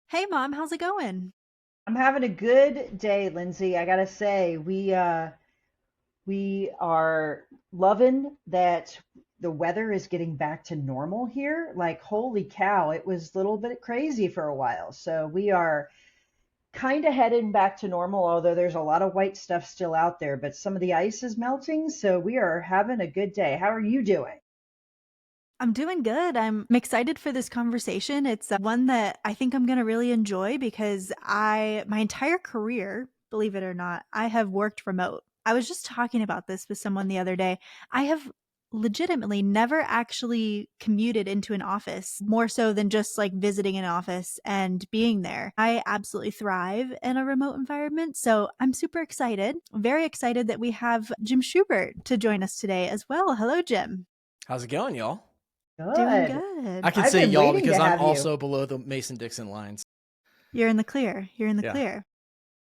Hey mom, how's it going? I'm having a good day, Lindsay. I gotta say, we are loving that the weather is getting back to normal here. Like, holy cow, it was a little bit crazy for a while. So we are kind of heading back to normal, although there's a lot of white stuff still out there, but some of the ice is melting, so we are having a good day. How are you doing? I'm doing good. I'm excited for this conversation. It's one that I think I'm going to really enjoy because my entire career, believe it or not, I have worked remote. I was just talking about this with someone the other day. I have legitimately never actually commuted into an office, more so than just like visiting an office and being there. I absolutely thrive in a remote environment. So I'm super excited, very excited that we have Jim Schubert to join us today as well. Hello, Jim. How's it going, y'all? Doing Good. I good. can I've say been y'all waiting to because I'm have you. also below the Mason-Dixon lines. You're in the clear. You're in the Yeah. clear.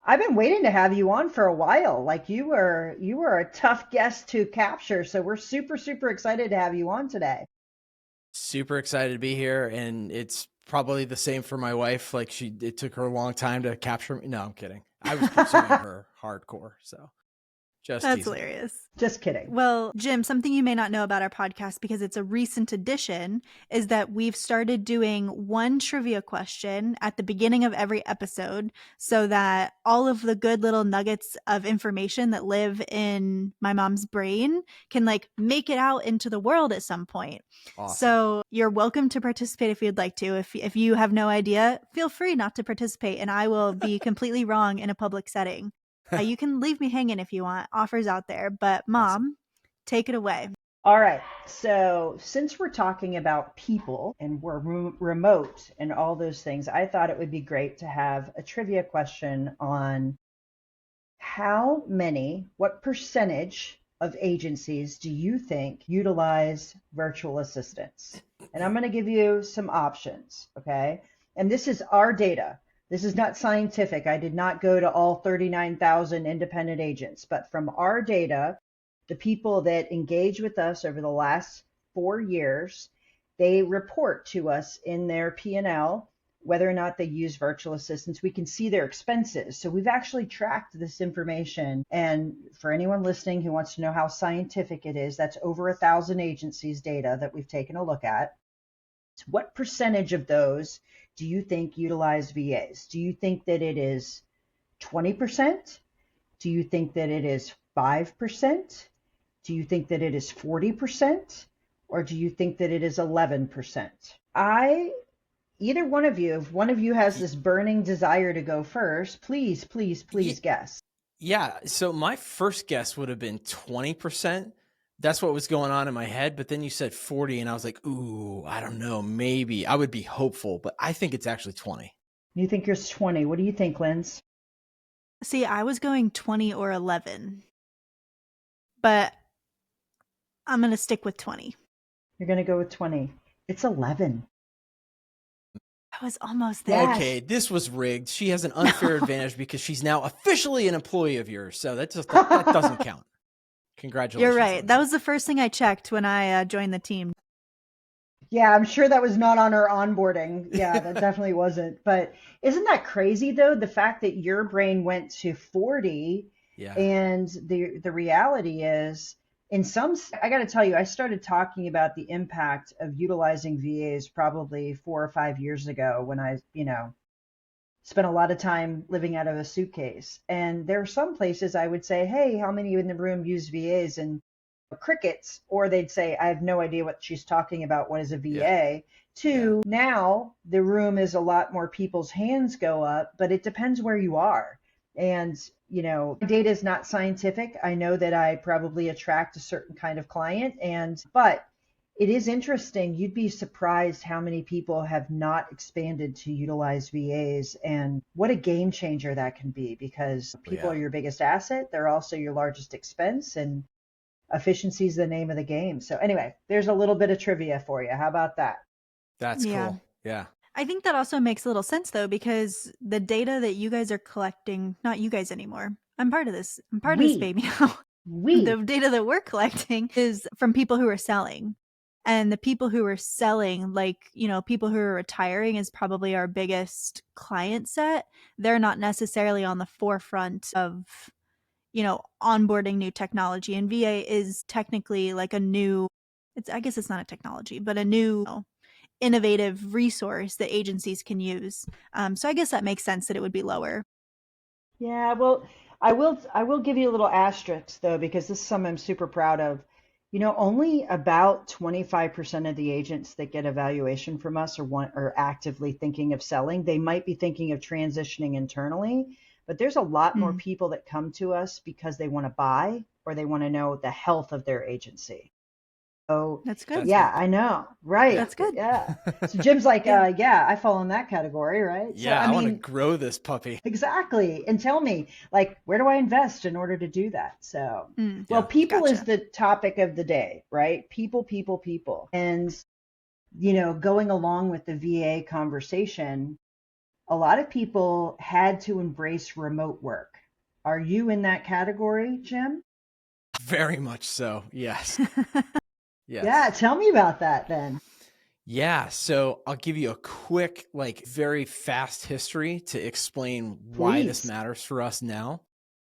I've been waiting to have you on for a while. Like you were a tough guest to capture, so we're super excited to have you on today. Super excited to be here, and it's probably the same for my wife. It took her a long time to capture me. No, I'm kidding. I was pursuing her hardcore, so just That's teasing. hilarious. Just kidding. Well, Jim, something you may not know about our podcast because it's a recent addition is that we've started doing one trivia question at the beginning of every episode so that all of the good little nuggets of information that live in my mom's brain can like make it out into the world at some point. Awesome. So you're welcome to participate if you'd like to. If you have no idea, feel free not to participate and I will be completely wrong in a public setting. You can leave me hanging if you want. Offers out there. But Awesome. mom, take it away. All right. So, since we're talking about people and we're remote and all those things, I thought it would be great to have a trivia question on what percentage of agencies do you think utilize virtual assistants? And I'm going to give you some options, okay? And this is our data. This is not scientific. I did not go to all 39,000 independent agents, but from our data, the people that engage with us over the last 4 years, they report to us in their P&L whether or not they use virtual assistants. We can see their expenses. So we've actually tracked this information. And for anyone listening who wants to know how scientific it is, that's over 1,000 agencies' data that we've taken a look at. So what percentage of those do you think utilize VAs? Do you think that it is 20%? Do you think that it is 5%? Do you think that it is 40%? Or do you think that it is 11%? Either one of you, if one of you has this burning desire to go first, please guess. Yeah. So my first guess would have been 20%. That's what was going on in my head. But then you said 40, and I was like, ooh, I don't know. Maybe I would be hopeful, but I think it's actually 20. You think you're 20. What do you think, Linz? See, I was going 20 or 11, but I'm going to stick with 20. You're going to go with 20. It's 11. I was almost there. Yes. Okay, this was rigged. She has an unfair advantage because she's now officially an employee of yours. So that doesn't count. You're Congratulations, right. That Lindsay. was the first thing I checked when I joined the team. Yeah, I'm sure that was not on our onboarding. Yeah, that definitely wasn't. But isn't that crazy though? The fact that your brain went to 40 Yeah. and the reality is I got to tell you, I started talking about the impact of utilizing VAs probably 4 or 5 years ago when I spent a lot of time living out of a suitcase. And there are some places I would say, "Hey, how many in the room use VAs?" And crickets, or they'd say, "I have no idea what she's talking about. What is a Yeah. VA?" Yeah. To now, the room is a lot more people's hands go up, but it depends where you are. And, data is not scientific. I know that I probably attract a certain kind of client, but it is interesting. You'd be surprised how many people have not expanded to utilize VAs and what a game changer that can be because people Yeah. are your biggest asset. They're also your largest expense, and efficiency is the name of the game. So anyway, there's a little bit of trivia for you. How about that? That's Yeah. cool. Yeah. I think that also makes a little sense though, because the data that you guys are collecting, not you guys anymore. I'm part of this. I'm part of this We, baby now. The we, data that we're collecting is from people who are selling. And the people who are selling, like, people who are retiring is probably our biggest client set. They're not necessarily on the forefront of, onboarding new technology. And VA is technically like I guess it's not a technology, but a new innovative resource that agencies can use. So I guess that makes sense that it would be lower. Yeah, well, I will give you a little asterisk though, because this is something I'm super proud of. Only about 25% of the agents that get evaluation from us are actively thinking of selling. They might be thinking of transitioning internally, but there's a lot more Mm, people that come to us because they want to buy or they want to know the health of their agency. So, that's good. That's yeah, good. I know. Yeah. Right. That's good. Yeah. So Jim's like, Yeah. yeah, I fall in that category, right? So, Yeah, I I want to mean, grow this puppy. exactly. And tell me, like, where do I invest in order to do that? So, Mm, well, Yeah. people is gotcha. the topic of the day, right? People, people, people. And, going along with the VA conversation, a lot of people had to embrace remote work. Are you in that category, Jim? Very much so. Yes. Yeah, Yes. tell me about that then. Yeah, so I'll give you a quick, like very fast history to explain why this Please. matters for us now.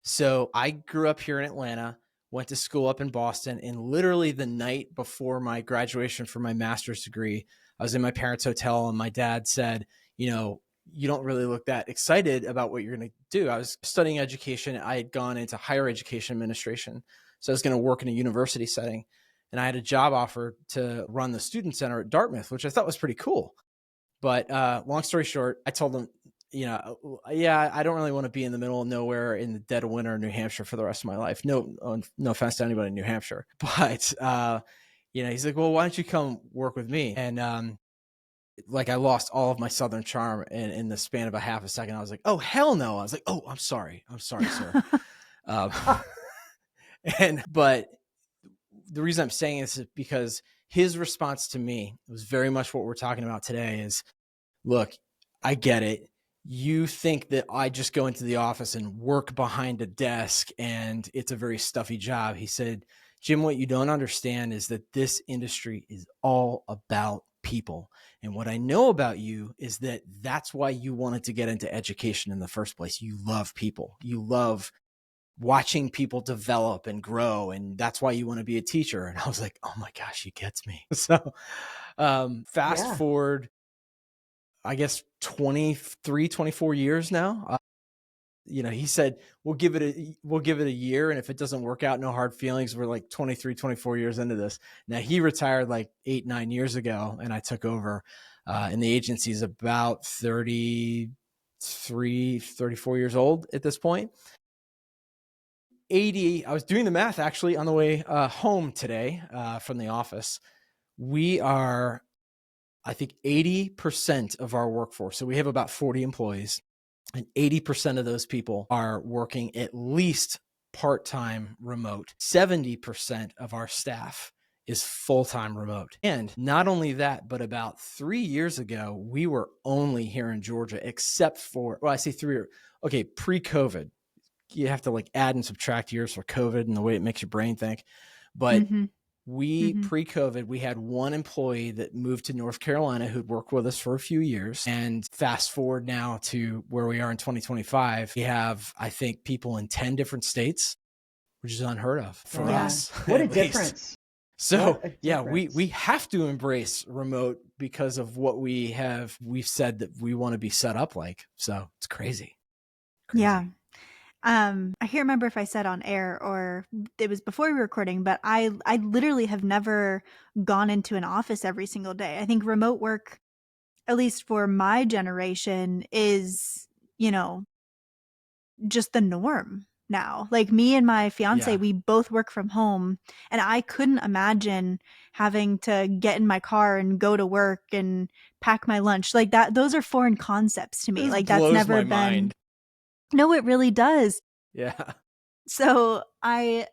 So I grew up here in Atlanta, went to school up in Boston, and literally the night before my graduation for my master's degree, I was in my parents' hotel and my dad said, you don't really look that excited about what you're going to do. I was studying education. I had gone into higher education administration. So I was going to work in a university setting. And I had a job offer to run the student center at Dartmouth, which I thought was pretty cool. But long story short, I told them, yeah, I don't really want to be in the middle of nowhere in the dead of winter in New Hampshire for the rest of my life. No offense to anybody in New Hampshire, but he's like, well, why don't you come work with me? And like I lost all of my Southern charm in the span of a half a second. I was like, oh hell no! I was like, oh, I'm sorry, sir. Um, but the reason I'm saying this is because his response to me was very much what we're talking about today. Is look, I get it. You think that I just go into the office and work behind a desk and it's a very stuffy job. He said, Jim, what you don't understand is that this industry is all about people. And what I know about you is that that's why you wanted to get into education in the first place. You love people. You love watching people develop and grow. And that's why you want to be a teacher. And I was like, oh my gosh, he gets me. So fast Yeah. forward, I guess 23, 24 years now. He said, we'll give it a year. And if it doesn't work out, no hard feelings. We're like 23, 24 years into this. Now he retired like 8, 9 years ago and I took over, and the agency is about 33, 34 years old at this point. 80, I was doing the math actually on the way home today from the office. We are, I think 80% of our workforce. So we have about 40 employees and 80% of those people are working at least part-time remote. 70% of our staff is full-time remote. And not only that, but about 3 years ago, we were only here in Georgia, except for, well, I say pre-COVID. You have to like add and subtract years for COVID and the way it makes your brain think. But Mm-hmm. we Mm-hmm. pre-COVID, we had one employee that moved to North Carolina who'd worked with us for a few years. And fast forward now to where we are in 2025, we have, I think, people in 10 different states, which is unheard of for Yeah. Yeah. us, What a at least. difference. What So a yeah, difference. we have to embrace remote because of what we've said that we want to be set up like. So it's crazy. Yeah. Crazy. I can't remember if I said on air or it was before we were recording, but I literally have never gone into an office every single day. I think remote work, at least for my generation, is, you know, just the norm now. Like me and my fiance, Yeah. we both work from home, and I couldn't imagine having to get in my car and go to work and pack my lunch. Like that, those are foreign concepts to me. This Like that's blows never my been. mind. No, it really does. Yeah. So I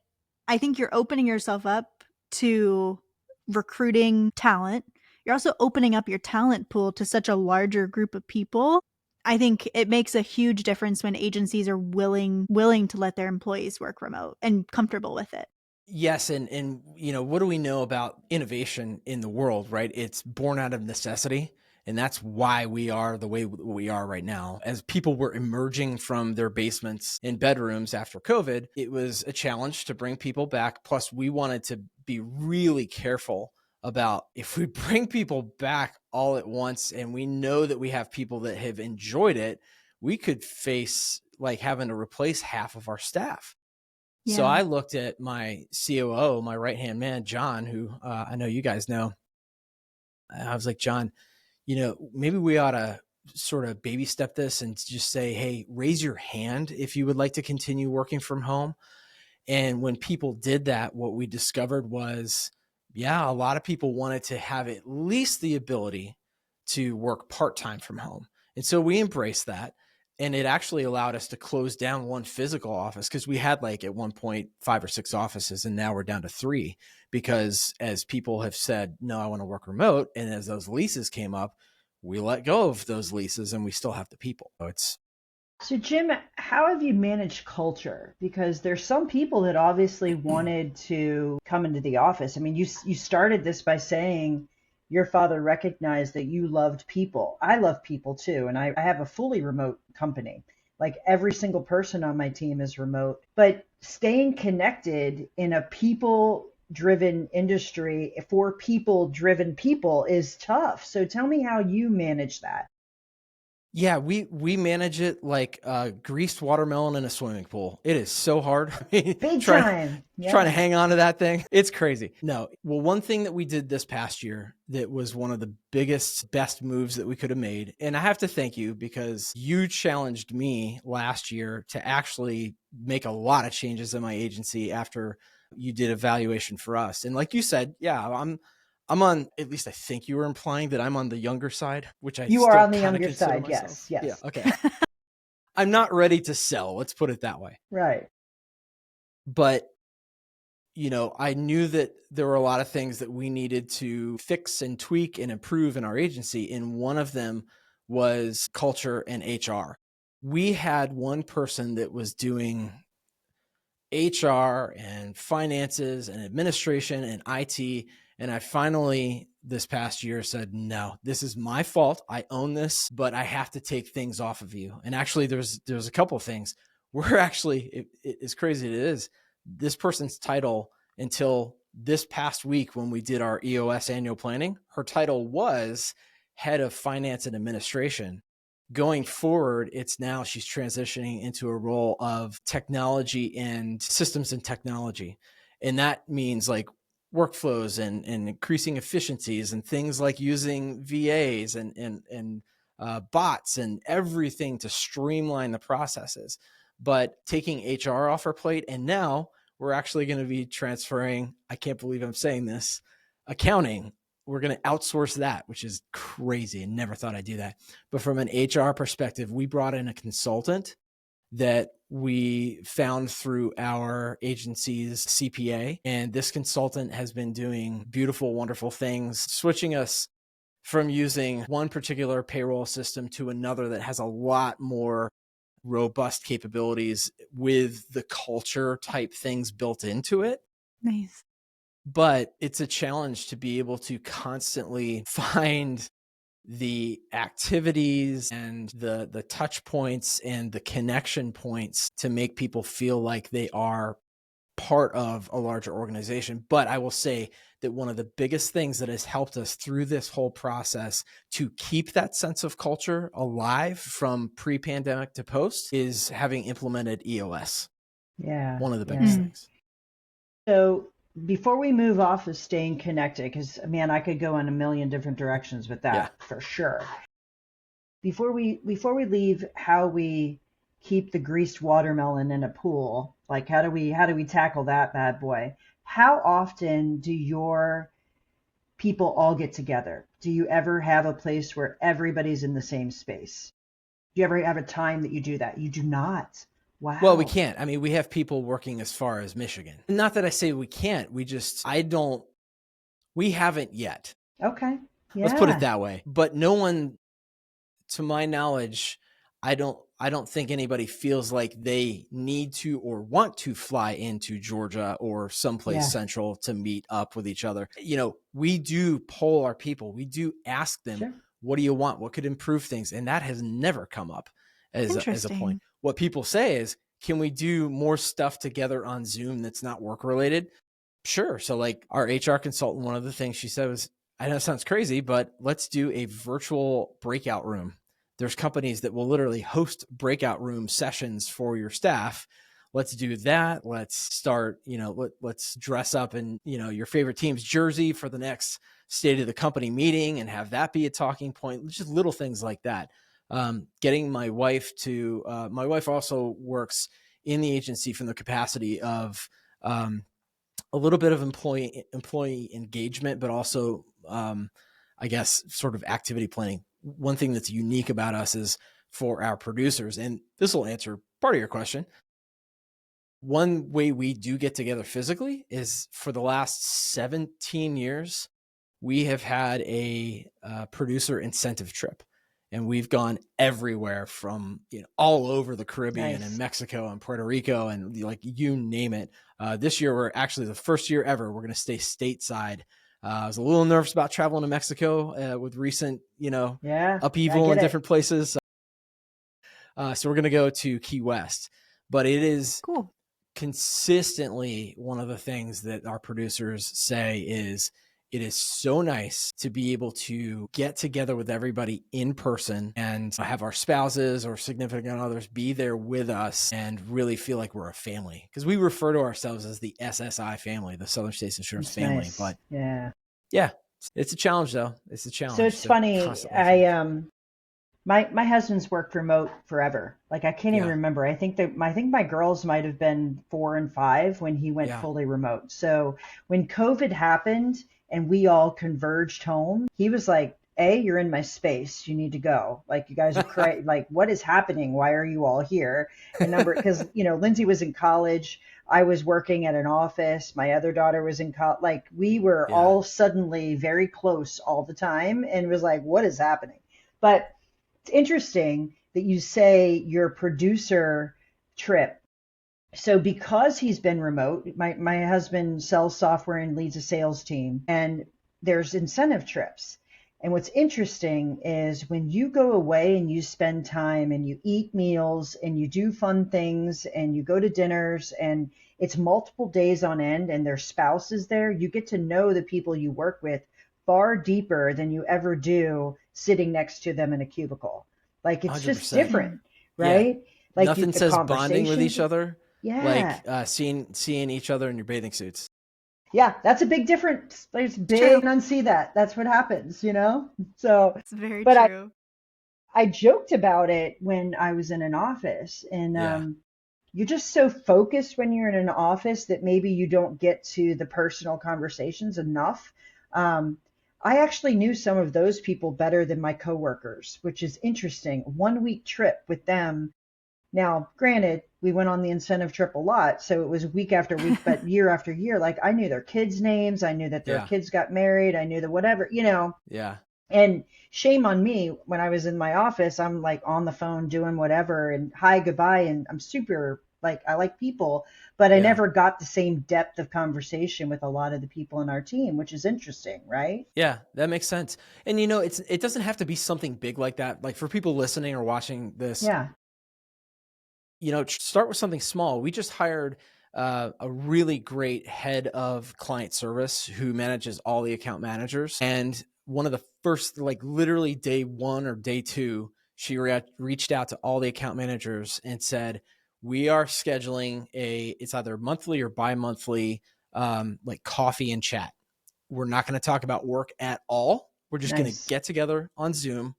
think you're opening yourself up to recruiting talent. You're also opening up your talent pool to such a larger group of people. I think it makes a huge difference when agencies are willing to let their employees work remote and comfortable with it. Yes, and what do we know about innovation in the world, right? It's born out of necessity, and that's why we are the way we are right now. As people were emerging from their basements and bedrooms after COVID, it was a challenge to bring people back. Plus, we wanted to be really careful about if we bring people back all at once and we know that we have people that have enjoyed it, we could face like having to replace half of our staff. So Yeah. I looked at my COO, my right-hand man, John, who I know you guys know. I was like, John, maybe we ought to sort of baby step this and just say, hey, raise your hand if you would like to continue working from home. And when people did that, what we discovered was, yeah, a lot of people wanted to have at least the ability to work part-time from home. And so we embraced that. And it actually allowed us to close down one physical office because we had like at one point 5 or 6 offices, and now we're down to 3 because as people have said, no, I want to work remote. And as those leases came up, we let go of those leases and we still have the people. So it's So, Jim, how have you managed culture? Because there's some people that obviously wanted to come into the office. I mean, you started this by saying your father recognized that you loved people. I love people too, and I have a fully remote company. Like every single person on my team is remote, but staying connected in a people-driven industry for people-driven people is tough. So tell me how you manage that. Yeah, we manage it like a greased watermelon in a swimming pool. It is so hard. I mean, Big trying time. trying to Yeah. hang on to that thing. It's crazy. No. Well, one thing that we did this past year that was one of the biggest, best moves that we could have made. And I have to thank you because you challenged me last year to actually make a lot of changes in my agency after you did evaluation for us. And like you said, yeah, I'm on, at least I think you were implying that I'm on the younger side, which I You are still on the kind of younger consider side. myself. Yes. Yeah. Yes. Okay. I'm not ready to sell. Let's put it that way. Right. But, I knew that there were a lot of things that we needed to fix and tweak and improve in our agency. And one of them was culture and HR. We had one person that was doing HR and finances and administration and IT. And I finally, this past year, said, no, this is my fault. I own this, but I have to take things off of you. And actually, there's a couple of things. We're actually, as crazy as it is, this person's title until this past week when we did our EOS annual planning, her title was head of finance and administration. Going forward, it's now she's transitioning into a role of technology and systems and technology. And that means like workflows and increasing efficiencies and things like using VAs and bots and everything to streamline the processes. But taking HR off our plate, and now we're actually going to be transferring, I can't believe I'm saying this, accounting. We're going to outsource that, which is crazy. I never thought I'd do that. But from an HR perspective, we brought in a consultant that we found through our agency's CPA. And this consultant has been doing beautiful, wonderful things, switching us from using one particular payroll system to another that has a lot more robust capabilities with the culture type things built into it. Nice. But it's a challenge to be able to constantly find the activities and the touch points and the connection points to make people feel like they are part of a larger organization. But I will say that one of the biggest things that has helped us through this whole process to keep that sense of culture alive from pre-pandemic to post is having implemented EOS. Yeah. One of the biggest Yeah. Mm. things. So before we move off of staying connected, because man, I could go in a million different directions with Yeah. that for sure. Before we leave, how we keep the greased watermelon in a pool, like how do we tackle that bad boy? How often do your people all get together? Do you ever have a place where everybody's in the same space? Do you ever have a time that you do that? You do not. Well, we Wow. can't. I mean, we have people working as far as Michigan. Not that I say we can't. We haven't yet. Okay. Let's put it Yeah. that way. But no one, to my knowledge, I don't think anybody feels like they need to or want to fly into Georgia or someplace Yeah, central to meet up with each other. We do poll our people. We do ask them, sure. what do you want? What could improve things? And that has never come up as a point. Interesting. What people say is, can we do more stuff together on Zoom that's not work related? Sure. So like our HR consultant, one of the things she said was, I know it sounds crazy, but let's do a virtual breakout room. There's companies that will literally host breakout room sessions for your staff. Let's do that. Let's start, let's dress up in, your favorite team's jersey for the next state of the company meeting and have that be a talking point. Just little things like that. Getting my wife my wife also works in the agency from the capacity of, a little bit of employee engagement, but also, I guess, sort of activity planning. One thing that's unique about us is for our producers, and this will answer part of your question. One way we do get together physically is for the last 17 years, we have had a producer incentive trip. And we've gone everywhere from all over the Caribbean and Nice. Mexico and Puerto Rico and like you name it. This year, we're actually the first year ever we're going to stay stateside. I was a little nervous about traveling to Mexico with recent, Yeah, I upheaval in get it. different places. So we're going to go to Key West, but it is Cool. consistently one of the things that our producers say is, it is so nice to be able to get together with everybody in person and have our spouses or significant others be there with us and really feel like we're a family. Because we refer to ourselves as the SSI family, the Southern States Insurance It's family. nice. But Yeah. yeah, it's a challenge though. It's a So challenge it's to funny. constantly think. My husband's worked remote forever. Like I can't even Yeah. remember. I think my girls might have been 4 and 5 when he went Yeah. fully remote. So when COVID happened and we all converged home, he was like, you're in my space. You need to go. Like you guys are crazy. Like what is happening? Why are you all here? And because Lindsay was in college, I was working at an office. My other daughter was in college. Like we were Yeah. all suddenly very close all the time, and it was like, what is happening? But it's interesting that you say your producer trip. So because he's been remote, my husband sells software and leads a sales team, and there's incentive trips. And what's interesting is when you go away and you spend time and you eat meals and you do fun things and you go to dinners and it's multiple days on end and their spouse is there, you get to know the people you work with far deeper than you ever do sitting next to them in a cubicle. Like it's just 100%. different, Yeah. right? Like Nothing the says bonding with conversations. each other Yeah. like seeing each other in your bathing suits. Yeah, that's a big difference. There's It's big true. unsee that. That's what happens, So, It's very but true. I joked about it when I was in an office, and Yeah. you're just so focused when you're in an office that maybe you don't get to the personal conversations enough. Um, I actually knew some of those people better than my coworkers, which is interesting. 1 week trip with them. Now, granted, we went on the incentive trip a lot, so it was week after week, but year after year, like I knew their kids' names, I knew that their Yeah. kids got married, I knew the whatever. Yeah. And shame on me when I was in my office, I'm like on the phone doing whatever and hi, goodbye, and I'm super like I like people, but I Yeah. never got the same depth of conversation with a lot of the people in our team, which is interesting, right? Yeah, that makes sense. And it doesn't have to be something big like that. Like for people listening or watching this, Yeah. start with something small. We just hired a really great head of client service who manages all the account managers. And one of the first, like literally day one or day two, she reached out to all the account managers and said, we are scheduling it's either monthly or bi-monthly, like coffee and chat. We're not going to talk about work at all. We're just going to Nice. get together on Zoom,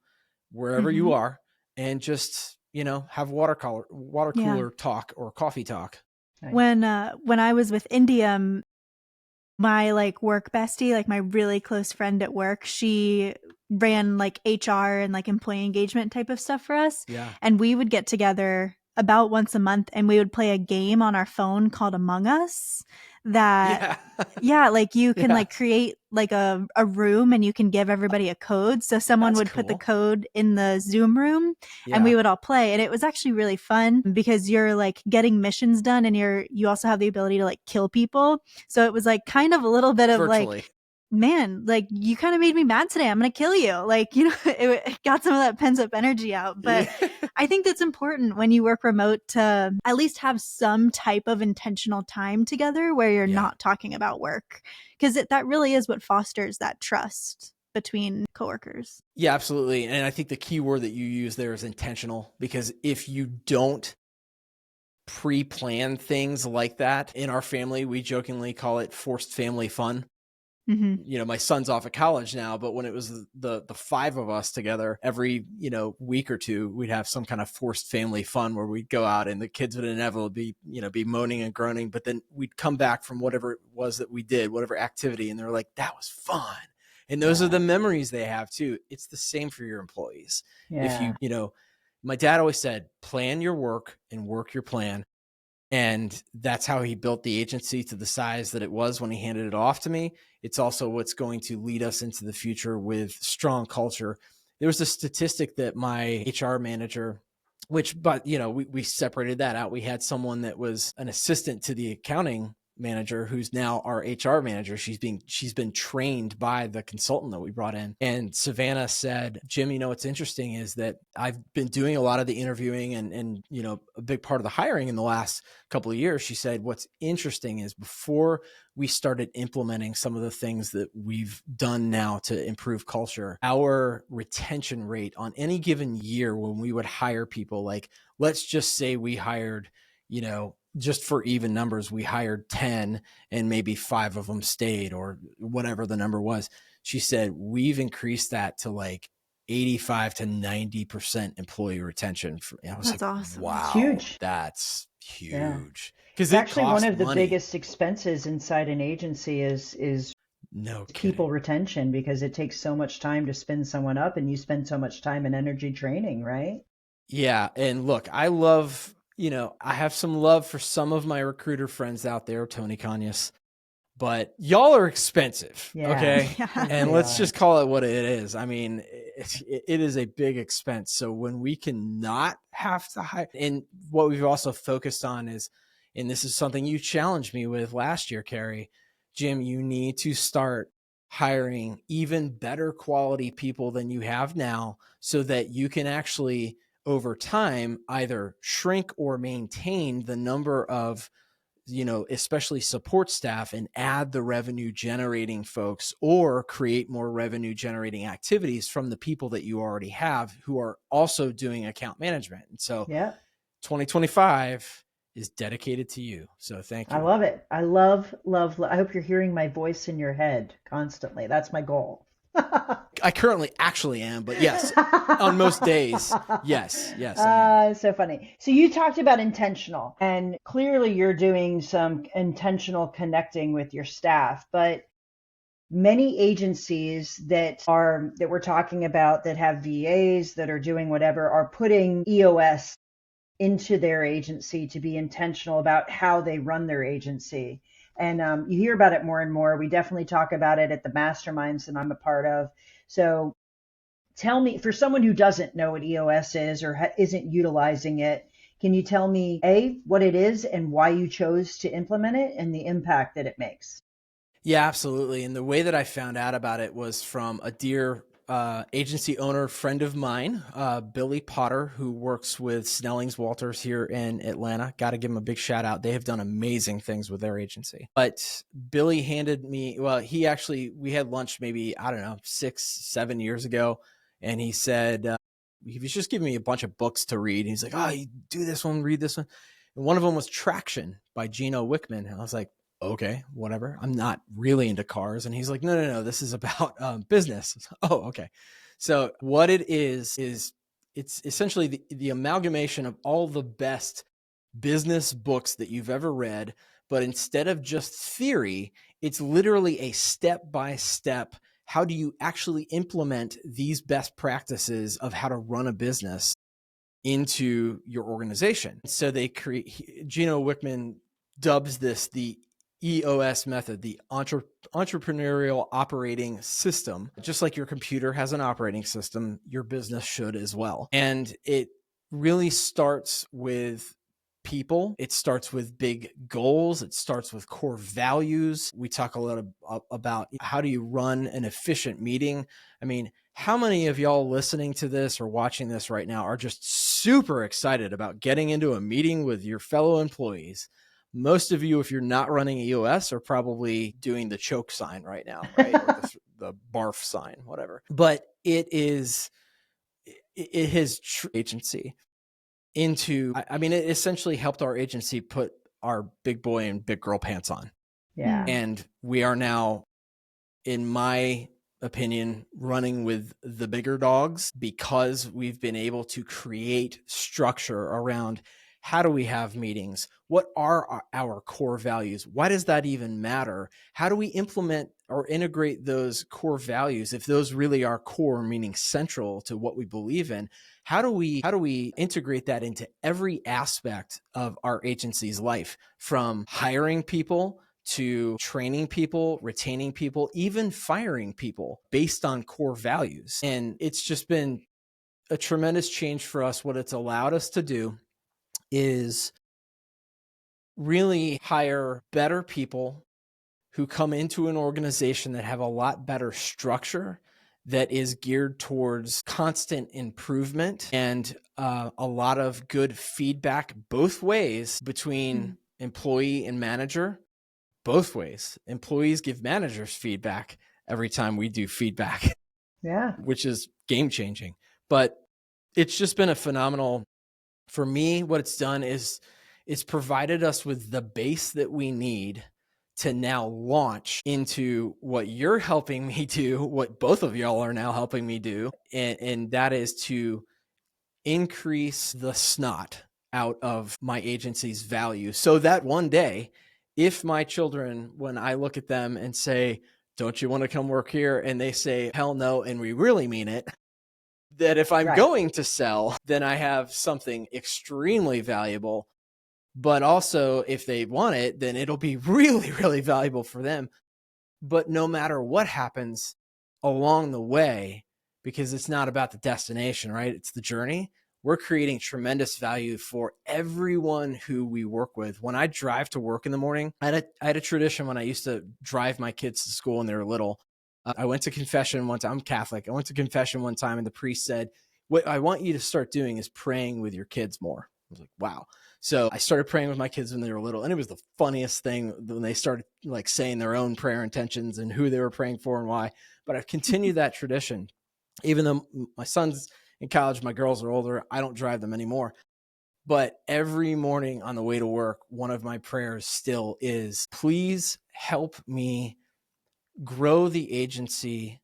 wherever Hmm. you are, and just, have water Yeah. cooler talk or coffee talk. Nice. When I was with Indium, my like work bestie, like my really close friend at work, she ran like HR and like employee engagement type of stuff for us. Yeah. And we would get together about once a month, and we would play a game on our phone called Among Us that Yeah. yeah, like you can Yeah. like create like a room and you can give everybody a code. So someone That's would put the cool. code in the Zoom room and we Yeah. would all play. And it was actually really fun because you're like getting missions done and you also have the ability to like kill people. So it was like kind of a little bit of like, Virtually. man, like you kind of made me mad today. I'm going to kill you. Like, it got some of that pent up energy out. But Yeah. I think that's important when you work remote to at least have some type of intentional time together where you're Yeah. not talking about work, because that really is what fosters that trust between coworkers. Yeah, absolutely. And I think the key word that you use there is intentional, because if you don't pre-plan things like that, in our family, we jokingly call it forced family fun. Mm-hmm. My son's off of college now, but when it was the five of us together, every, week or two, we'd have some kind of forced family fun where we'd go out and the kids would inevitably be moaning and groaning, but then we'd come back from whatever it was that we did, whatever activity, and they're like, that was fun. And those are the memories they have too. It's the same for your employees. If Yeah. my dad always said, plan your work and work your plan. And that's how he built the agency to the size that it was when he handed it off to me. It's also what's going to lead us into the future with strong culture. There was a statistic that my HR manager, but we separated that out. We had someone that was an assistant to the accounting manager who's now our HR manager. She's been trained by the consultant that we brought in. And Savannah said, Jim, what's interesting is that I've been doing a lot of the interviewing and a big part of the hiring in the last couple of years. She said, what's interesting is before we started implementing some of the things that we've done now to improve culture, our retention rate on any given year when we would hire people, like let's just say we hired, just for even numbers, we hired 10 and maybe 5 of them stayed or whatever the number was. She said, we've increased that to like 85 to 90% employee retention. I was That's like, awesome. It's wow, huge. that's Yeah. huge. Because It's it actually one costs of the money. biggest expenses inside an agency is No people kidding. retention, because it takes so much time to spin someone up and you spend so much time and energy training, right? Yeah. And look, I have some love for some of my recruiter friends out there, Tony Conyas, but y'all are expensive. Yeah. Okay. Yeah. They And really let's are. just call it what it is. I mean, it is a big expense. So when we cannot have to hire, and what we've also focused on is, and this is something you challenged me with last year, Carey, Jim, you need to start hiring even better quality people than you have now so that you can actually over time either shrink or maintain the number of especially support staff and add the revenue generating folks, or create more revenue generating activities from the people that you already have who are also doing account management. And so Yeah. 2025 is dedicated to you. So thank I you. love it. I love, I hope you're hearing my voice in your head constantly. That's my goal. I currently actually am, but yes, on most days, yes, I am. So funny. So you talked about intentional, and clearly you're doing some intentional connecting with your staff, but many agencies that we're talking about that have VAs that are doing whatever are putting EOS into their agency to be intentional about how they run their agency. And you hear about it more and more. We definitely talk about it at the masterminds that I'm a part of. So tell me, for someone who doesn't know what EOS is or isn't utilizing it, can you tell me, A, what it is and why you chose to implement it and the impact that it makes? Yeah, absolutely. And the way that I found out about it was from a dear agency owner friend of mine, Billy Potter, who works with Snellings Walters here in Atlanta. Got to give him a big shout out. They have done amazing things with their agency. But Billy handed me, we had lunch maybe, I don't know, 6-7 years ago. And he said, he was just giving me a bunch of books to read. He's like, oh, you do this one, read this one. And one of them was Traction by Gino Wickman. And I was like, okay, whatever. I'm not really into cars. And he's like, no, this is about business. Oh, okay. So what it is it's essentially the amalgamation of all the best business books that you've ever read. But instead of just theory, it's literally a step-by-step. How do you actually implement these best practices of how to run a business into your organization. So they create, Gino Wickman dubs this the EOS method, the Entrepreneurial Operating System. Just like your computer has an operating system, your business should as well. And it really starts with people. It starts with big goals. It starts with core values. We talk a lot about how do you run an efficient meeting. I mean, how many of y'all listening to this or watching this right now are just super excited about getting into a meeting with your fellow employees? Most of you, if you're not running EOS, are probably doing the choke sign right now, right? Or the barf sign, whatever. But it has agency into, I mean, it essentially helped our agency put our big boy and big girl pants on. Yeah. And we are now, in my opinion, running with the bigger dogs because we've been able to create structure around how do we have meetings? What are our core values? Why does that even matter? How do we implement or integrate those core values? If those really are core, meaning central to what we believe in, how do we integrate that into every aspect of our agency's life, from hiring people to training people, retaining people, even firing people based on core values? And it's just been a tremendous change for us. What it's allowed us to do is really hire better people who come into an organization that have a lot better structure, that is geared towards constant improvement and a lot of good feedback both ways between employee and manager. Both ways. Employees give managers feedback every time we do feedback. Yeah. Which is game changing. But it's just been a phenomenal, for me, what it's done is it's provided us with the base that we need to now launch into what you're helping me do, what both of y'all are now helping me do. And that is to increase the snot out of my agency's value, so that one day, if my children, when I look at them and say, don't you want to come work here? And they say, hell no, and we really mean it, that if I'm going to sell, then I have something extremely valuable. But also, if they want it, then it'll be really, really valuable for them. But no matter what happens along the way, because it's not about the destination, right? It's the journey. We're creating tremendous value for everyone who we work with. When I drive to work in the morning, I had a tradition when I used to drive my kids to school when they were little. I went to confession one time. I'm Catholic. I went to confession one time and the priest said, what I want you to start doing is praying with your kids more. I was like, wow. So I started praying with my kids when they were little, and it was the funniest thing when they started like saying their own prayer intentions and who they were praying for and why. But I've continued that tradition, even though my son's in college, my girls are older. I don't drive them anymore. But every morning on the way to work, one of my prayers still is, please help me grow the agency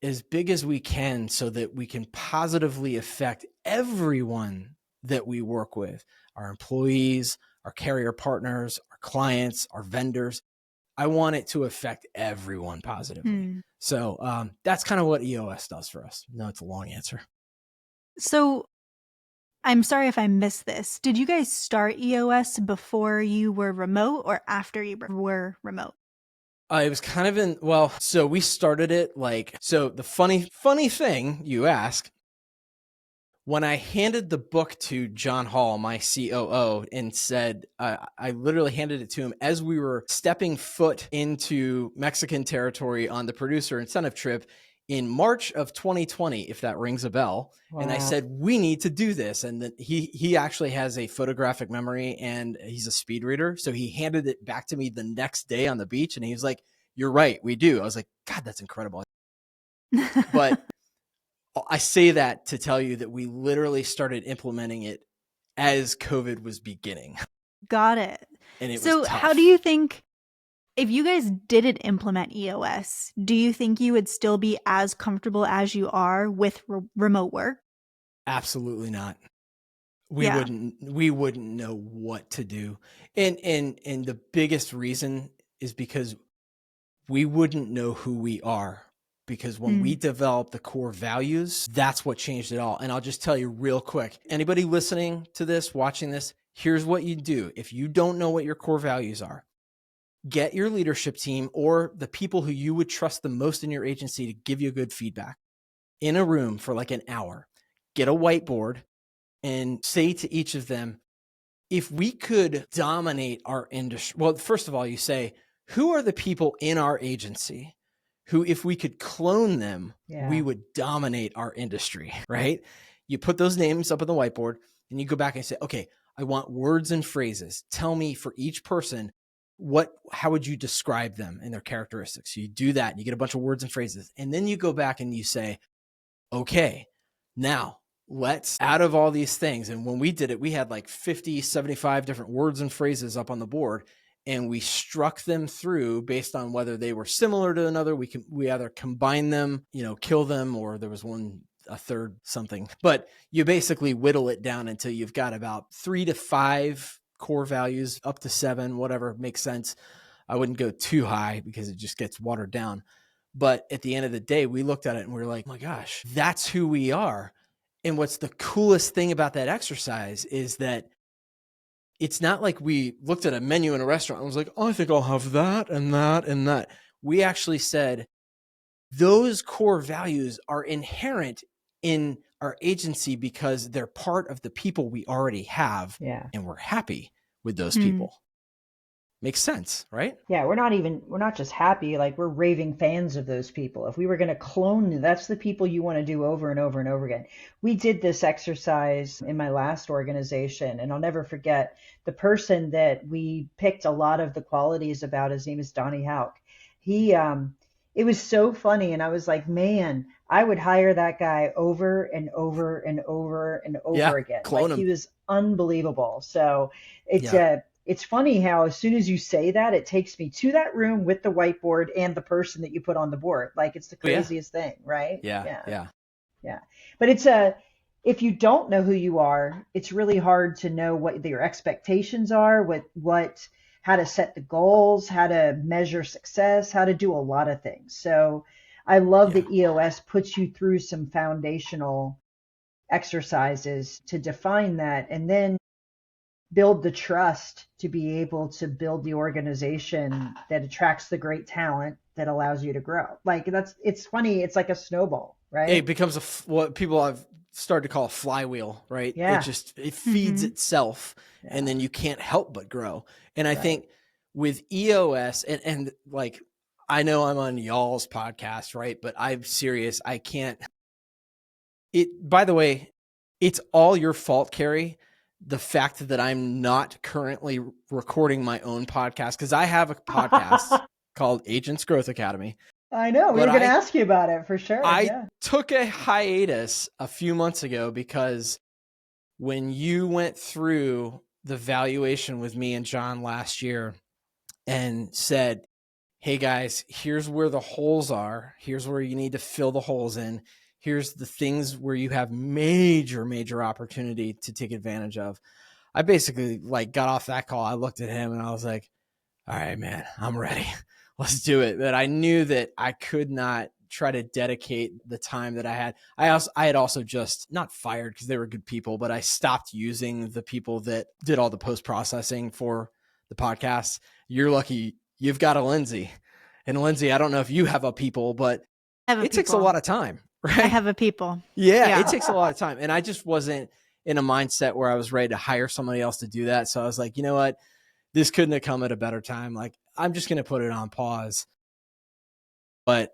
as big as we can so that we can positively affect everyone that we work with, our employees, our carrier partners, our clients, our vendors. I want it to affect everyone positively. So that's kind of what EOS does for us. No, it's a long answer. So I'm sorry if I missed this. Did you guys start EOS before you were remote or after you were remote? It was kind of so we started it so the funny thing you ask, when I handed the book to John Hall, my COO, and said, I literally handed it to him as we were stepping foot into Mexican territory on the producer incentive trip in March of 2020, if that rings a bell. Wow. And I said, we need to do this. And then he actually has a photographic memory and he's a speed reader. So he handed it back to me the next day on the beach. And he was like, you're right, we do. I was like, God, that's incredible. But I say that to tell you that we literally started implementing it as COVID was beginning. Got it. And it was tough. How do you think, if you guys didn't implement EOS, do you think you would still be as comfortable as you are with remote work? Absolutely not. We wouldn't know what to do. And the biggest reason is because we wouldn't know who we are, because when we developed the core values, that's what changed it all. And I'll just tell you real quick, anybody listening to this, watching this, here's what you do. If you don't know what your core values are, get your leadership team or the people who you would trust the most in your agency to give you good feedback in a room for like an hour. Get a whiteboard and say to each of them, if we could dominate our industry, well, first of all, you say, who are the people in our agency who, if we could clone them, we would dominate our industry, right? You put those names up on the whiteboard and you go back and say, okay, I want words and phrases. Tell me for each person, how would you describe them and their characteristics? So you do that and you get a bunch of words and phrases. And then you go back and you say, okay, now let's, out of all these things. And when we did it, we had like 50, 75 different words and phrases up on the board, and we struck them through based on whether they were similar to another. We either combine them, kill them, or there was a third something, but you basically whittle it down until you've got about 3 to 5 core values, up to 7, whatever makes sense. I wouldn't go too high because it just gets watered down. But at the end of the day, we looked at it and we were like, oh my gosh, that's who we are. And what's the coolest thing about that exercise is that it's not like we looked at a menu in a restaurant and was like, oh, I think I'll have that and that and that. We actually said those core values are inherent in our agency because they're part of the people we already have. Yeah. And we're happy with those people. Makes sense, right? Yeah, we're not just happy, like we're raving fans of those people. If we were going to clone, that's the people you want to do over and over and over again. We did this exercise in my last organization, and I'll never forget the person that we picked a lot of the qualities about. His name is Donnie Hauk. It was so funny, and I was like, man, I would hire that guy over and over and over and over again. Clone him. He was unbelievable. So it's funny how as soon as you say that, it takes me to that room with the whiteboard and the person that you put on the board. Like it's the craziest thing, right? Yeah. But if you don't know who you are, it's really hard to know what your expectations are, how to set the goals, how to measure success, how to do a lot of things. So I love that EOS puts you through some foundational exercises to define that, and then build the trust to be able to build the organization that attracts the great talent that allows you to grow. Like it's funny. It's like a snowball, right? It becomes what people have started to call a flywheel, right? Yeah. It feeds itself, and then you can't help but grow. And I think with EOS and like, I know I'm on y'all's podcast, right? But I'm serious. I can't, by the way, it's all your fault, Carey. The fact that I'm not currently recording my own podcast, because I have a podcast called Agents Growth Academy. I know. We were going to ask you about it for sure. I took a hiatus a few months ago because when you went through the valuation with me and John last year and said, hey guys, here's where the holes are. Here's where you need to fill the holes in. Here's the things where you have major opportunity to take advantage of. I basically got off that call. I looked at him and I was like, all right, man, I'm ready. Let's do it. But I knew that I could not try to dedicate the time that I had. I had also just not fired because they were good people, but I stopped using the people that did all the post-processing for the podcast. You're lucky you've got a Lindsay. And Lindsay, I don't know if you have a people, but it takes a lot of time. Right? I have a people. Yeah, it takes a lot of time. And I just wasn't in a mindset where I was ready to hire somebody else to do that. So I was like, you know what? This couldn't have come at a better time. Like, I'm just going to put it on pause. But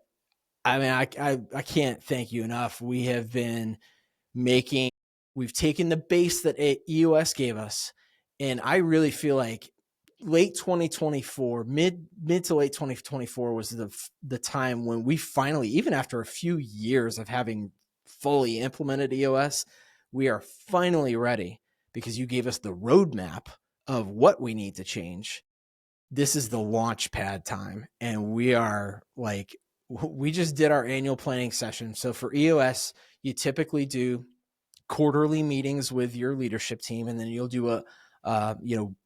I mean, I can't thank you enough. We have been we've taken the base that EOS gave us. And I really feel like late 2024, mid to late 2024 was the time when we finally, even after a few years of having fully implemented EOS, we are finally ready because you gave us the roadmap of what we need to change. This is the launch pad time. And we just did our annual planning session. So for EOS, you typically do quarterly meetings with your leadership team, and then you'll do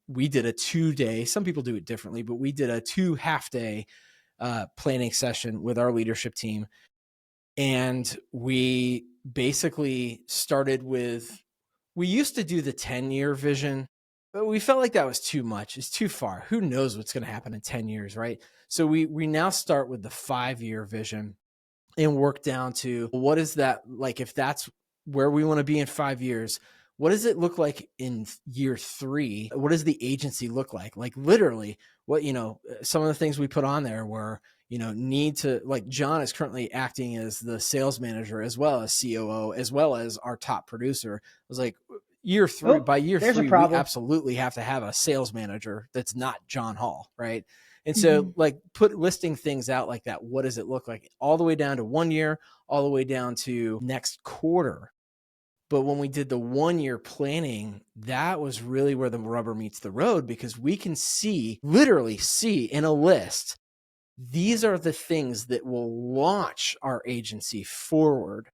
we did a 2-day, some people do it differently, but we did a 2 half-day planning session with our leadership team. And we basically started with, we used to do the 10-year vision, but we felt like that was too much. It's too far. Who knows what's going to happen in 10 years, right? So we now start with the 5-year vision and work down to, what is that like? If that's where we want to be in 5 years, what does it look like in year 3? What does the agency look like? Like literally what, some of the things we put on there were, need to, like, John is currently acting as the sales manager as well as COO, as well as our top producer. I was like, by year there's a three, we problem. absolutely have to have a sales manager that's not John Hall. Right. And Mm-hmm. so like listing things out like that, what does it look like, all the way down to 1 year, all the way down to next quarter. But when we did the 1-year planning, that was really where the rubber meets the road, because we can literally see in a list, these are the things that will launch our agency forward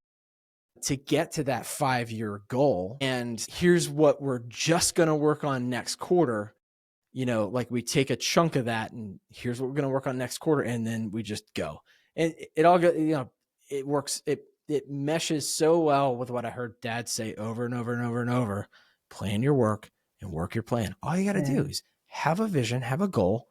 to get to that 5-year goal. And here's what we're just going to work on next quarter. Like we take a chunk of that, and here's what we're going to work on next quarter. And then we just go. And it all goes, it works. It meshes so well with what I heard Dad say over and over and over and over. Plan your work and work your plan. All you got to do is have a vision, have a goal,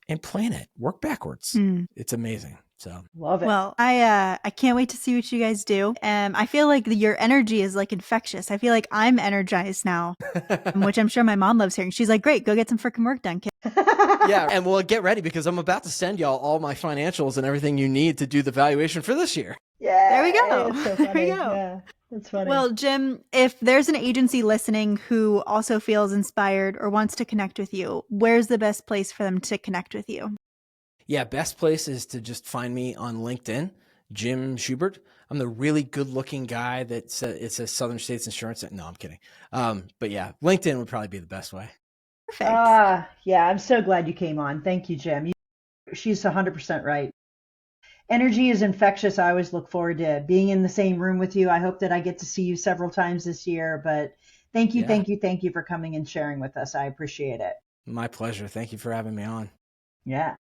and plan it. Work backwards. It's amazing. So Love it. Well, I can't wait to see what you guys do. I feel like your energy is like infectious. I feel like I'm energized now, which I'm sure my mom loves hearing. She's like, great, go get some freaking work done, kid. Yeah. And we'll get ready, because I'm about to send y'all all my financials and everything you need to do the valuation for this year. Yeah. There we go. It's so There funny. we go. Yeah, that's funny. Well, Jim, if there's an agency listening who also feels inspired or wants to connect with you, where's the best place for them to connect with you? Yeah, best place is to just find me on LinkedIn, Jim Schubert. I'm the really good-looking guy it says Southern States Insurance. No, I'm kidding. But yeah, LinkedIn would probably be the best way. Perfect. Yeah, I'm so glad you came on. Thank you, Jim. She's 100% right. Energy is infectious. I always look forward to being in the same room with you. I hope that I get to see you several times this year. But thank you for coming and sharing with us. I appreciate it. My pleasure. Thank you for having me on. Yeah.